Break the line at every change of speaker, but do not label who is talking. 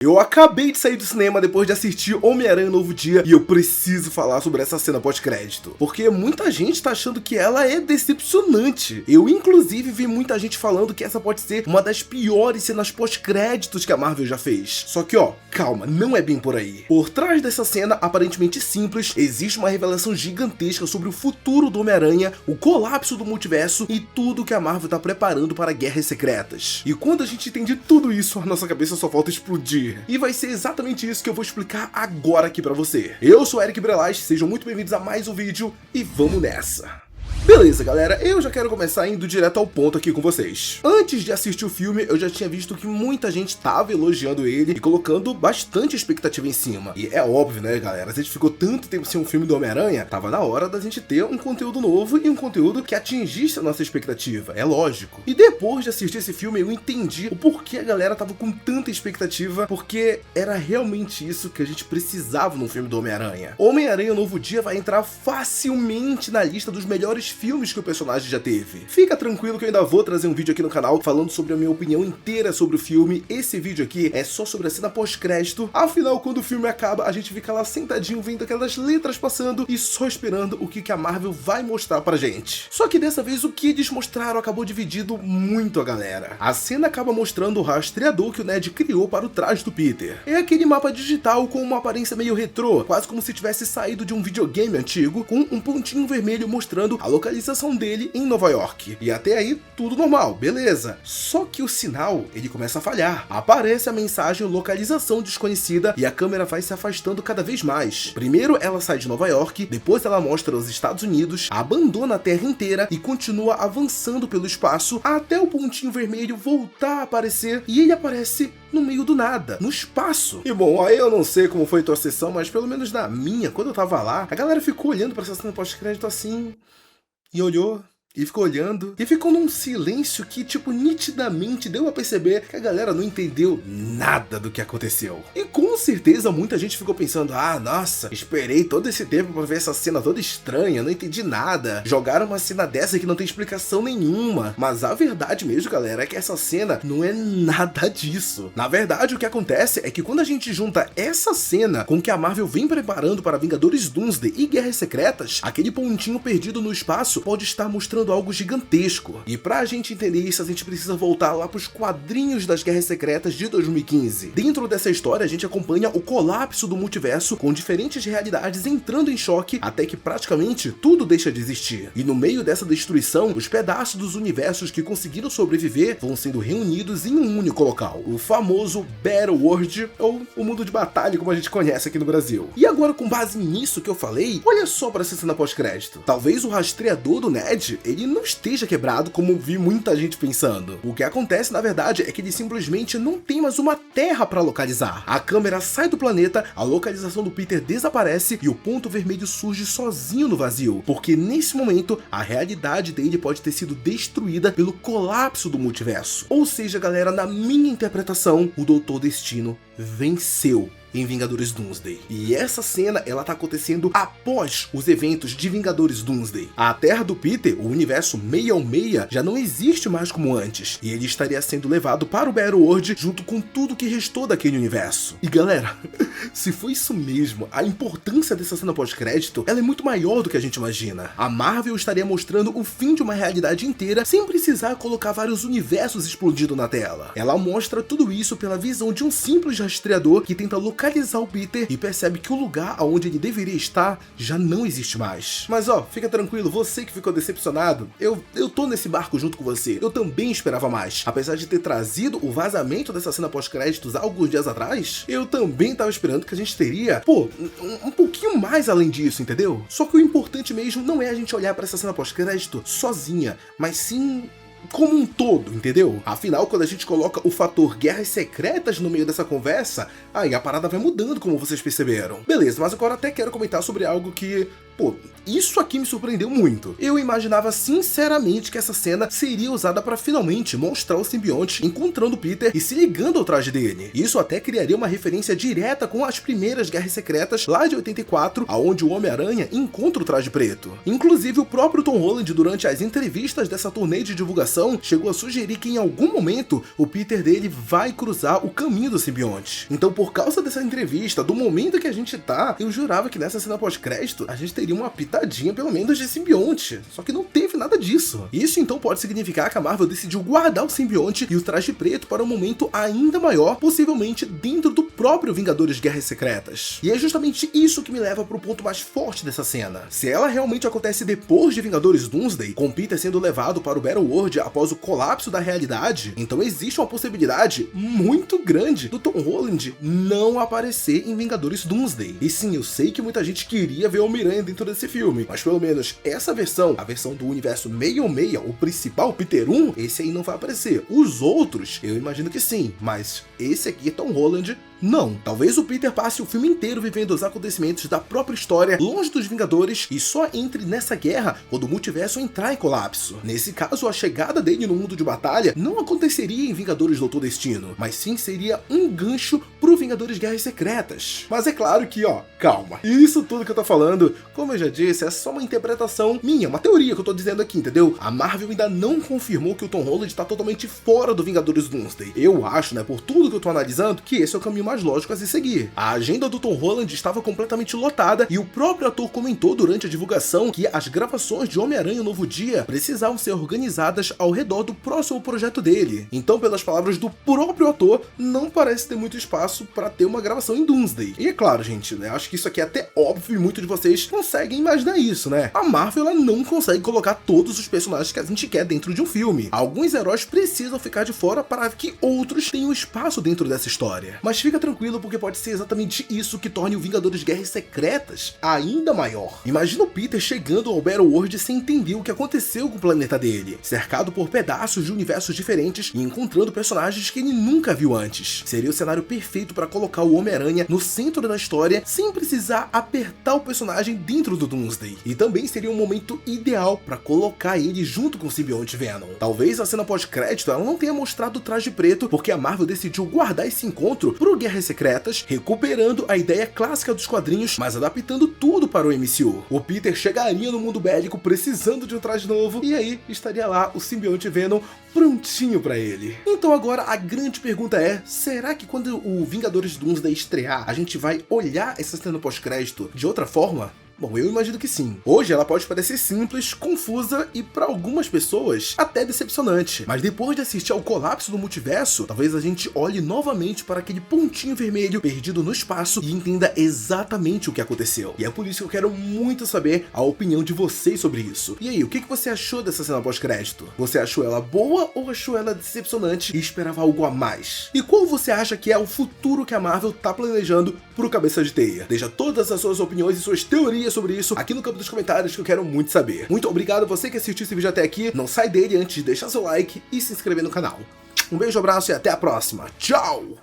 Eu acabei de sair do cinema depois de assistir Homem-Aranha Novo Dia e eu preciso falar sobre essa cena pós-crédito, porque muita gente tá achando que ela é decepcionante. Eu inclusive vi muita gente falando que essa pode ser uma das piores cenas pós-créditos que a Marvel já fez. Só que calma, não é bem por aí. Por trás dessa cena aparentemente simples, existe uma revelação gigantesca sobre o futuro do Homem-Aranha, o colapso do multiverso e tudo que a Marvel tá preparando para Guerras Secretas. E quando a gente entende tudo isso, a nossa cabeça só falta explodir. E vai ser exatamente isso que eu vou explicar agora aqui pra você. Eu sou Eric Brelas, sejam muito bem-vindos a mais um vídeo e vamos nessa! Beleza, galera, eu já quero começar indo direto ao ponto aqui com vocês. Antes de assistir o filme, eu já tinha visto que muita gente tava elogiando ele e colocando bastante expectativa em cima. E é óbvio, né, galera, a gente ficou tanto tempo sem um filme do Homem-Aranha, tava na hora da gente ter um conteúdo novo e um conteúdo que atingisse a nossa expectativa, é lógico. E depois de assistir esse filme, eu entendi o porquê a galera tava com tanta expectativa, porque era realmente isso que a gente precisava num filme do Homem-Aranha. Homem-Aranha Novo Dia vai entrar facilmente na lista dos melhores filmes que o personagem já teve. Fica tranquilo que eu ainda vou trazer um vídeo aqui no canal falando sobre a minha opinião inteira sobre o filme. Esse vídeo aqui é só sobre a cena pós-crédito. Afinal, quando o filme acaba, a gente fica lá sentadinho vendo aquelas letras passando e só esperando o que a Marvel vai mostrar pra gente. Só que dessa vez o que eles mostraram acabou dividindo muito a galera. A cena acaba mostrando o rastreador que o Ned criou para o traje do Peter. É aquele mapa digital com uma aparência meio retrô, quase como se tivesse saído de um videogame antigo, com um pontinho vermelho mostrando a localização dele em Nova York. E até aí, tudo normal, beleza. Só que o sinal, ele começa a falhar. Aparece a mensagem localização desconhecida e a câmera vai se afastando cada vez mais. Primeiro ela sai de Nova York, depois ela mostra os Estados Unidos, abandona a Terra inteira e continua avançando pelo espaço até o pontinho vermelho voltar a aparecer e ele aparece no meio do nada, no espaço. E bom, aí eu não sei como foi a tua sessão, mas pelo menos na minha, quando eu tava lá, a galera ficou olhando pra essa cena pós-crédito assim, e olhou, e ficou olhando, e ficou num silêncio que, tipo, nitidamente deu a perceber que a galera não entendeu nada do que aconteceu. E com certeza muita gente ficou pensando, nossa, esperei todo esse tempo pra ver essa cena toda estranha, não entendi nada, jogaram uma cena dessa que não tem explicação nenhuma. Mas a verdade mesmo, galera, é que essa cena não é nada disso. Na verdade, o que acontece é que quando a gente junta essa cena com o que a Marvel vem preparando para Vingadores Doomsday e Guerras Secretas, aquele pontinho perdido no espaço pode estar mostrando algo gigantesco. E pra gente entender isso, a gente precisa voltar lá pros quadrinhos das Guerras Secretas de 2015. Dentro dessa história, a gente acompanha o colapso do multiverso, com diferentes realidades entrando em choque, até que praticamente tudo deixa de existir. E no meio dessa destruição, os pedaços dos universos que conseguiram sobreviver vão sendo reunidos em um único local, o famoso Battle World, ou o mundo de batalha como a gente conhece aqui no Brasil. E agora, com base nisso que eu falei, olha só pra essa cena pós-crédito. Talvez o rastreador do Ned, ele não esteja quebrado como vi muita gente pensando. O que acontece, na verdade, é que ele simplesmente não tem mais uma terra pra localizar. A câmera sai do planeta, a localização do Peter desaparece e o ponto vermelho surge sozinho no vazio, porque nesse momento a realidade dele pode ter sido destruída pelo colapso do multiverso. Ou seja, galera, na minha interpretação, o Doutor Destino venceu em Vingadores Doomsday. E essa cena, ela tá acontecendo após os eventos de Vingadores Doomsday. A Terra do Peter, o universo 616, já não existe mais como antes, e ele estaria sendo levado para o Battle World junto com tudo que restou daquele universo. E galera, se for isso mesmo, a importância dessa cena pós-crédito, ela é muito maior do que a gente imagina. A Marvel estaria mostrando o fim de uma realidade inteira sem precisar colocar vários universos explodindo na tela. Ela mostra tudo isso pela visão de um simples rastreador que tenta localizar o Peter e percebe que o lugar onde ele deveria estar já não existe mais. Mas fica tranquilo, você que ficou decepcionado, eu tô nesse barco junto com você. Eu também esperava mais. Apesar de ter trazido o vazamento dessa cena pós-créditos há alguns dias atrás, eu também tava esperando que a gente teria, um pouquinho mais além disso, entendeu? Só que o importante mesmo não é a gente olhar pra essa cena pós-crédito sozinha, mas sim como um todo, entendeu? Afinal, quando a gente coloca o fator Guerras Secretas no meio dessa conversa, aí a parada vai mudando, como vocês perceberam. Beleza, mas agora até quero comentar sobre algo que pô, isso aqui me surpreendeu muito. Eu imaginava sinceramente que essa cena seria usada para finalmente mostrar o simbionte encontrando Peter e se ligando ao traje dele. Isso até criaria uma referência direta com as primeiras Guerras Secretas lá de 84, aonde o Homem-Aranha encontra o traje preto. Inclusive o próprio Tom Holland, durante as entrevistas dessa turnê de divulgação, chegou a sugerir que em algum momento o Peter dele vai cruzar o caminho do simbionte. Então, por causa dessa entrevista, do momento que a gente tá, eu jurava que nessa cena pós-crédito a gente teria uma pitadinha pelo menos de simbionte, só que não teve nada disso. Isso então pode significar que a Marvel decidiu guardar o simbionte e o traje preto para um momento ainda maior, possivelmente dentro do próprio Vingadores Guerras Secretas. E é justamente isso que me leva pro ponto mais forte dessa cena. Se ela realmente acontece depois de Vingadores Doomsday, com Peter sendo levado para o Battleworld após o colapso da realidade, então existe uma possibilidade muito grande do Tom Holland não aparecer em Vingadores Doomsday. E sim, eu sei que muita gente queria ver o Homem-Aranha dentro desse filme, mas pelo menos essa versão, a versão do universo 616, o principal, Peter 1, esse aí não vai aparecer. Os outros, eu imagino que sim, mas esse aqui, Tom Holland, não. Talvez o Peter passe o filme inteiro vivendo os acontecimentos da própria história, longe dos Vingadores, e só entre nessa guerra quando o multiverso entrar em colapso. Nesse caso, a chegada dele no mundo de batalha não aconteceria em Vingadores Doutor Destino, mas sim seria um gancho pro Vingadores Guerras Secretas. Mas é claro que, calma. Isso tudo que eu tô falando, como eu já disse, é só uma interpretação minha, uma teoria que eu tô dizendo aqui, entendeu? A Marvel ainda não confirmou que o Tom Holland tá totalmente fora do Vingadores Doomsday. Eu acho, por tudo que eu tô analisando, que esse é o caminho mais lógico a se seguir. A agenda do Tom Holland estava completamente lotada e o próprio ator comentou durante a divulgação que as gravações de Homem-Aranha Novo Dia precisavam ser organizadas ao redor do próximo projeto dele. Então, pelas palavras do próprio ator, não parece ter muito espaço para ter uma gravação em Doomsday. E é claro, gente, acho que isso aqui é até óbvio e muitos de vocês conseguem imaginar isso, A Marvel, ela não consegue colocar todos os personagens que a gente quer dentro de um filme. Alguns heróis precisam ficar de fora para que outros tenham espaço dentro dessa história. Mas fica tranquilo, porque pode ser exatamente isso que torne o Vingadores Guerras Secretas ainda maior. Imagina o Peter chegando ao Battleworld sem entender o que aconteceu com o planeta dele, cercado por pedaços de universos diferentes e encontrando personagens que ele nunca viu antes. Seria o cenário perfeito para colocar o Homem-Aranha no centro da história sem precisar apertar o personagem dentro do Doomsday. E também seria um momento ideal para colocar ele junto com o simbionte Venom. Talvez a cena pós-crédito ela não tenha mostrado o traje preto, porque a Marvel decidiu guardar esse encontro pro Guerras Secretas, recuperando a ideia clássica dos quadrinhos, mas adaptando tudo para o MCU. O Peter chegaria no mundo bélico precisando de um traje novo, e aí estaria lá o simbionte Venom prontinho para ele. Então agora a grande pergunta é, será que quando o Vingadores Doomsday estrear, a gente vai olhar essa cena pós-crédito de outra forma? Bom, eu imagino que sim. Hoje ela pode parecer simples, confusa e para algumas pessoas até decepcionante. Mas depois de assistir ao colapso do multiverso, talvez a gente olhe novamente para aquele pontinho vermelho perdido no espaço e entenda exatamente o que aconteceu. E é por isso que eu quero muito saber a opinião de vocês sobre isso. E aí, o que você achou dessa cena pós-crédito? Você achou ela boa ou achou ela decepcionante e esperava algo a mais? E qual você acha que é o futuro que a Marvel tá planejando pro Cabeça de Teia? Deixa todas as suas opiniões e suas teorias sobre isso aqui no campo dos comentários que eu quero muito saber. Muito obrigado a você que assistiu esse vídeo até aqui. Não sai dele antes de deixar seu like e se inscrever no canal. Um beijo, abraço e até a próxima. Tchau!